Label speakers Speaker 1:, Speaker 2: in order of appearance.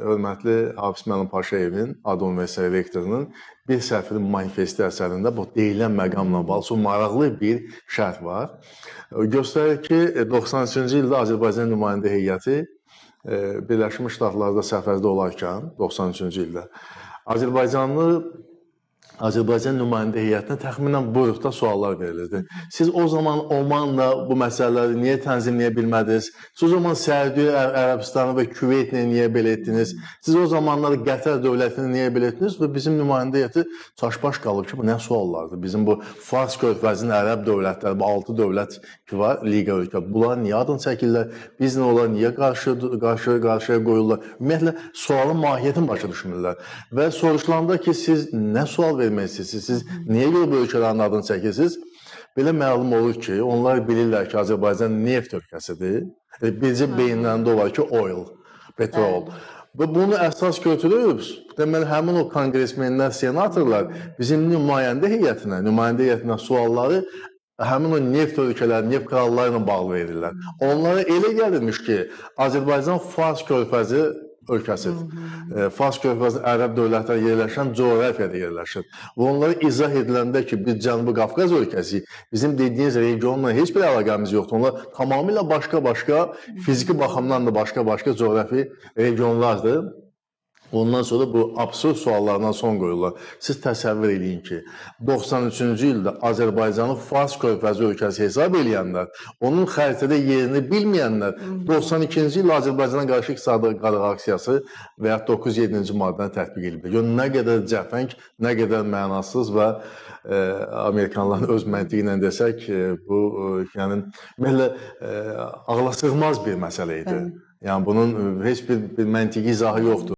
Speaker 1: hörmətli Hafız Mənim Paşayevin, Adı Universiteti rektorunun bir səhifəli manifesti əsərində bu deyilən məqamla bağlı çox maraqlı bir şərh var. Göstərir ki, 93-cü ildə Azərbaycan nümayəndə heyəti Birləşmiş Ştatlarda səfərdə olarkən, 93-cü ildə Azərbaycan nümayəndə heyətinə təxminən bu ruhda suallar verilirdi. Siz o zaman Omanla bu məsələləri niyə tənzimləyə bilmədiniz? Siz o zaman Səudiyyə Ərəbistanı və Küveytlə niyə belə etdiniz? Siz o zamanlar Qətər dövlətini niyə belə etdiniz? Və bizim nümayəndə heyəti çaşbaş qalır ki, bu nə suallardır? Bizim bu Fars körfəzinin ərəb dövlətləri, bu 6 dövlət ki var, liqa ölkə. Bunlar niyə adını çəkirlər? Bizlə onlar niyə qarşıya qoyurlar? Ümumiyyətlə, sualın mahiyyətini başa düşmürlər. Və soruşulanda ki, siz nə sual vermək istəyirsiniz? Siz niyə görə bu ölkələrin adını çəkirsiniz? Belə məlum olur ki, onlar bilirlər ki, Azərbaycan neft ölkəsidir. Bircə beyinlərində olar ki, oil, petrol. Və bunu əsas götürüb, deməli, həmin o konqresmenlər, senatorlar bizim nümayəndə heyətinə sualları həmin o neft ölkələri, neft kralları ilə bağlı verirlər. Onlara elə gəlirmiş ki, Azərbaycan Fars körfəzi ölkəsidir. Fars körfəzinin ərəb dövlətləri yerləşən coğrafiyada yerləşir. Və onlara izah ediləndə ki, biz Cənubi Qafqaz ölkəsi, bizim dediyiniz regionla heç bir əlaqəmiz yoxdur. Onlar tamamilə başqa-başqa, fiziki baxımdan da başqa-başqa coğrafi regionlardır. Ondan sonra bu absurd suallardan son qoyurlar. Siz təsəvvür edin ki, 93-cü ildə Azərbaycanı Fars körfəzi ölkəsi hesab edənlər, onun xəritədə yerini bilməyənlər 92-ci il Azərbaycana qarşı iqtisadi qadağan aksiyası və ya 9-7-ci maddəni tətbiq edildi. Nə qədər cəfəng, nə qədər mənasız və Amerikanların öz məntiqi ilə desək, bu yəni ağlasığmaz bir məsələ idi. Yəni bunun heç bir məntiqi izahı yoxdur.